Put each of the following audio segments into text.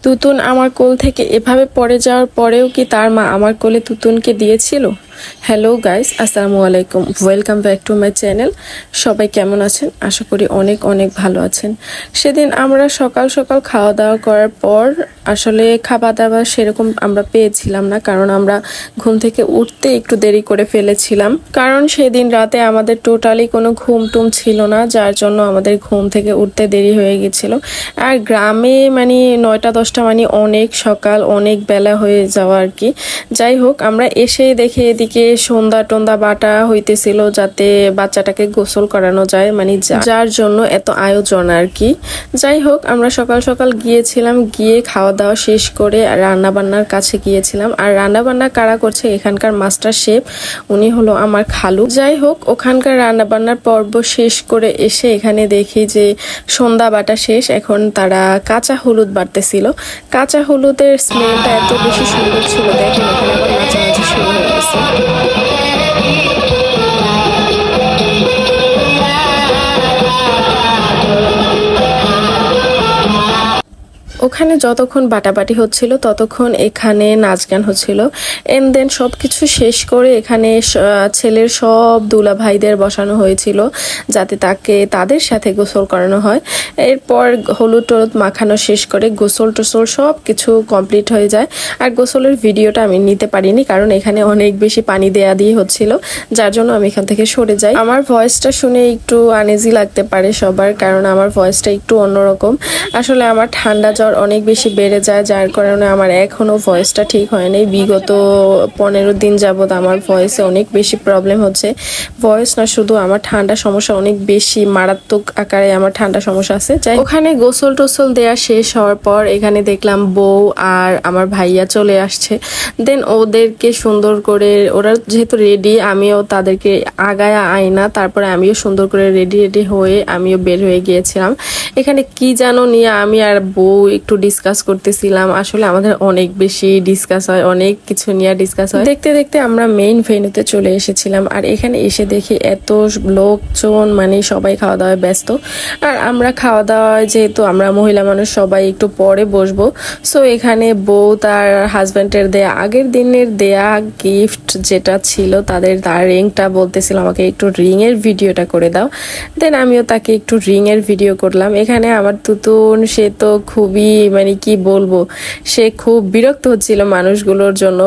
তুতুন আমার কোল থেকে এভাবে পড়ে যাওয়ার পরেও কি তার মা আমার কোলে তুতুনকে দিয়েছিল? হ্যালো গাইস, আসসালামু আলাইকুম, welcome back to my channel. সবাই কেমন আছেন? আশা করি অনেক অনেক ভালো আছেন। সেদিন আমরা সকাল সকাল খাওয়া দাওয়া করার পর আসলে খাওয়া দাওয়া সেরকম আমরা পেয়েছিলাম না, কারণ আমরা ঘুম থেকে উঠতে একটু দেরি করে ফেলেছিলাম। কারণ সেদিন রাতে আমাদের টোটালি কোনো ঘুম টুম ছিল না, যার জন্য আমাদের ঘুম থেকে উঠতে দেরি হয়ে গেছিল। আর গ্রামে মানে 9টা-10টা মানে অনেক সকাল, অনেক বেলা হয়ে যাওয়া আর কি। যাই হোক, আমরা এসে দেখে এদিকে সন্ধ্যা টন্দা বাটা হইতেছিল যাতে বাচ্চাটাকে গোসল করানো যায়, মানে যার জন্য এত আয়োজন আর কি। যাই হোক, আমরা সকাল সকাল গিয়েছিলাম, গিয়ে খাওয়া দাওয়া শেষ করে রান্না বান্নার কাছে গিয়েছিলাম। আর রান্না বান্না কারা করছে? এখানকার মাস্টার শেফ, উনি হলো আমার খালু। যাই হোক, ওখানকার রান্না বান্নার পর্ব শেষ করে এসে এখানে দেখি যে সন্ধ্যা বাটা শেষ, এখন তারা কাঁচা হলুদ বাটতেছিল। কাঁচা হলুদের স্মেলটা এত বেশি সুন্দর ছিল, দেখেন এখানে আবার নাচানাচি শুরু হয়ে গেছে। ওখানে যতক্ষণ বাটাবাটি হচ্ছিল ততক্ষণ এখানে নাচ গান হচ্ছিল। এন্ড দেন সবকিছু শেষ করে এখানে ছেলের সব দুলা ভাইদের বসানো হয়েছিল যাতে তাদের সাথে গোসল করানো হয়। এরপর হলুদ টলুদ মাখানো শেষ করে গোসল টোসল সব কিছু কমপ্লিট হয়ে যায়। আর গোসলের ভিডিওটা আমি নিতে পারিনি, কারণ এখানে অনেক বেশি পানি দেয়া দিয়ে হচ্ছিল, যার জন্য আমি এখান থেকে সরে যাই। আমার ভয়েসটা শুনে একটু আনইজি লাগতে পারে সবার, কারণ আমার ভয়েসটা একটু অন্যরকম। আসলে আমার ঠান্ডা জ্বর অনেক বেশি বেড়ে যায়, যার কারণে আমার এখনো ভয়েসটা ঠিক হয়নি। বিগত 15 দিন যাবত আমার ভয়েসে অনেক বেশি প্রবলেম হচ্ছে। ভয়েস না, শুধু আমার ঠান্ডা সমস্যা অনেক বেশি মারাত্মক আকারে, আমার ঠান্ডা সমস্যা আছে। যাই ওখানে গোসল টোসল দেওয়া শেষ হওয়ার পর এখানে দেখলাম বউ আর আমার ভাইয়া চলে আসছে। দেন ওদেরকে সুন্দর করে, ওরা যেহেতু রেডি, আমিও তাদেরকে আগায় আইনা, তারপরে আমিও সুন্দর করে রেডি হয়ে আমিও বের হয়ে গিয়েছিলাম। এখানে কি জানো নিয়ে আমি আর বউ একটু ডিসকাস করতেছিলাম। আসলে আমাদের অনেক বেশি ডিসকাস হয়, অনেক কিছু নিয়ে ডিসকাস হয়। দেখতে দেখতে আমরা মেইন ভেন্যুতে চলে এসেছিলাম। আর এখানে এসে দেখি এত লোকজন, মানে সবাই খাওয়া দাওয়ায় ব্যস্ত। আর আমরা খাওয়া দাওয়ায় যেহেতু আমরা মহিলা মানুষ, সবাই একটু পরে বসবো। সো এখানে বউ তার হাজব্যান্ডের দেয়া আগের দিনের দেয়া গিফট যেটা ছিল তার রিংটা বলতেছিল আমাকে একটু রিং এর ভিডিওটা করে দাও। দেন আমিও তাকে একটু রিং এর ভিডিও করলাম। এখানে আমার তুতুন, সে তো খুবই, মানে কি বলবো, সে খুব বিরক্ত হচ্ছিল মানুষগুলোর জন্য।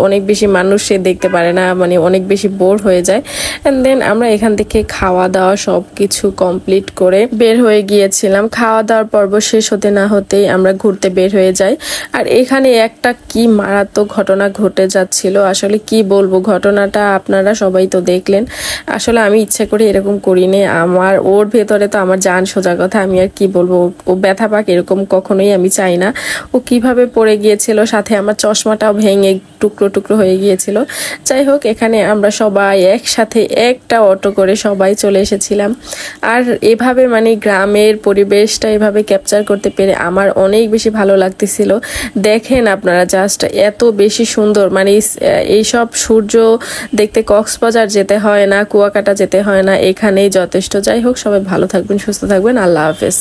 অনেক বেশি মানুষ সে দেখতে পারে না, মানে অনেক বেশি বোর হয়ে যায়। এন্ড দেন আমরা এখান থেকে খাওয়া দাওয়া সবকিছু কমপ্লিট করে বের হয়ে গিয়েছিলাম। খাওয়া দাওয়ার পর্ব শেষ হতে না হতেই আমরা ঘুরতে বের হয়ে যাই। আর এখানে একটা কি মারাত্মক ঘটনা ঘটে যাচ্ছিল, আসলে কি বলবো, ঘটনাটা আপনারা সবাই তো দেখলেন। আসলে আমি ইচ্ছা করে এরকম করিনি, ওর ভেতরে তো আমার জান সোজা কথা, আমি আর কি বলবো, ও ব্যথা পাক এরকম কখনোই আমি চাই না। ও কিভাবে পড়ে গিয়েছিল, সাথে আমার চশমাটাও ভেঙে টুকরো টুকরো হয়ে গিয়েছিল। যাই হোক, এখানে আমরা সবাই একসাথে একটা অটো করে সবাই চলে এসেছিলাম। আর এভাবে মানে গ্রামের পরিবেশটা এভাবে ক্যাপচার করতে পেরে আমার অনেক বেশি ভালো লাগতেছিল। দেখেন আপনারা, জাস্ট এত বেশি সুন্দর, মানে এইসব সূর্য দেখতে কক্সবাজার যেতে হয় না, কুয়াকাটা যেতে হয় না, এখানেই যথেষ্ট। যাই হোক, সবাই ভালো থাকবেন, সুস্থ থাকবেন, আল্লাহ হাফেজ।